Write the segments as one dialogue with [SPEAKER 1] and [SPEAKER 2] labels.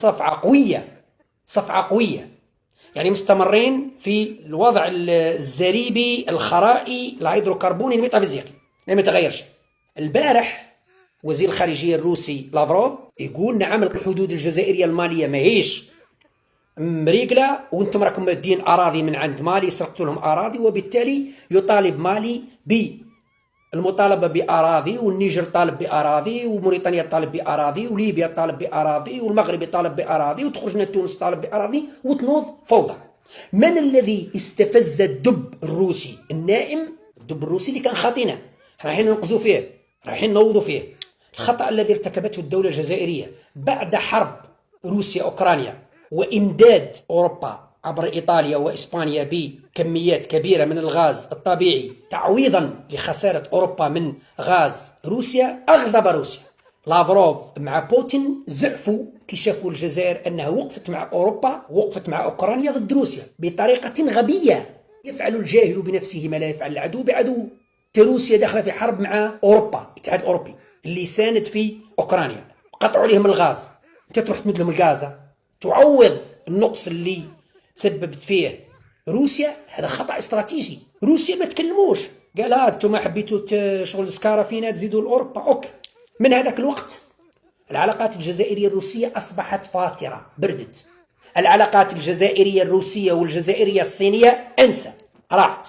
[SPEAKER 1] صفعة قوية، صفعة قوية. يعني مستمرين في الوضع الزريبي الخرائي الهيدروكربوني الميتافيزيقي، لم يتغيرش. البارح وزير الخارجية الروسي لافروف يقول نعم الحدود الجزائرية المالية ماهيش مريقلة، وانتم راكم مادين أراضي من عند مالي، سرقتوا لهم أراضي، وبالتالي يطالب مالي بالمطالبة بأراضي، والنيجر طالب بأراضي، وموريتانيا طالب بأراضي، وليبيا طالب بأراضي، والمغرب طالب بأراضي، وتخرجنا تونس طالب بأراضي، وتنوض فوضى. من الذي استفز الدب الروسي النائم؟ الدب الروسي اللي كان خاطينا، رايحين ننقذوا فيه، رايحين نوضوا فيه. الخطأ الذي ارتكبته الدولة الجزائرية بعد حرب روسيا أوكرانيا وإمداد أوروبا عبر إيطاليا وإسبانيا بكميات كبيرة من الغاز الطبيعي تعويضا لخسارة أوروبا من غاز روسيا، أغضب روسيا. لافروف مع بوتين زعفوا كي شافوا الجزائر أنها وقفت مع أوروبا، وقفت مع أوكرانيا ضد روسيا بطريقة غبية. يفعل الجاهل بنفسه ما لا يفعل العدو بعدو. روسيا داخلة في حرب مع أوروبا، الاتحاد الأوروبي اللي ساند في أوكرانيا، قطعوا عليهم الغاز. أنت تروح تمد لهم الغاز تعوض النقص اللي تسببت فيه روسيا. هذا خطأ استراتيجي. روسيا ما تكلموش، قال انتم حبيتوا شغل السكارة فينا تزيدوا لأوروبا، اوكي. من هذاك الوقت العلاقات الجزائرية الروسية أصبحت فاترة، بردت. العلاقات الجزائرية الروسية والجزائرية الصينية انسى، راحت.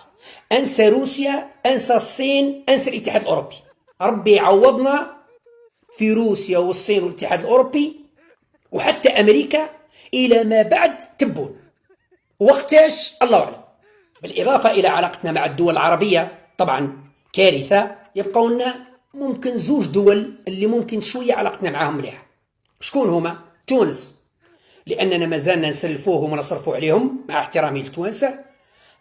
[SPEAKER 1] انسى روسيا، انسى الصين، انسى الاتحاد الأوروبي. ربي يعوضنا في روسيا والصين والاتحاد الأوروبي وحتى أمريكا إلى ما بعد تبون. وقتاش الله أعلم. بالإضافة إلى علاقتنا مع الدول العربية طبعا كارثة، يبقوا لنا ممكن زوج دول اللي ممكن شوية علاقتنا معهم مليحة. شكون هما؟ تونس، لأننا ما زالنا نسلفوهم ونصرفوا عليهم مع احترامي للتوانسة،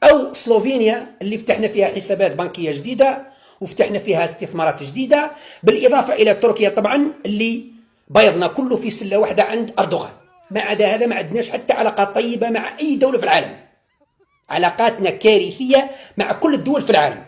[SPEAKER 1] أو سلوفينيا اللي فتحنا فيها حسابات بنكية جديدة وفتحنا فيها استثمارات جديدة، بالإضافة إلى تركيا طبعا اللي بيضنا كله في سلة واحدة عند أردوغان. ما عدا هذا ما عندناش حتى علاقات طيبة مع أي دولة في العالم. علاقاتنا كارثية مع كل الدول في العالم.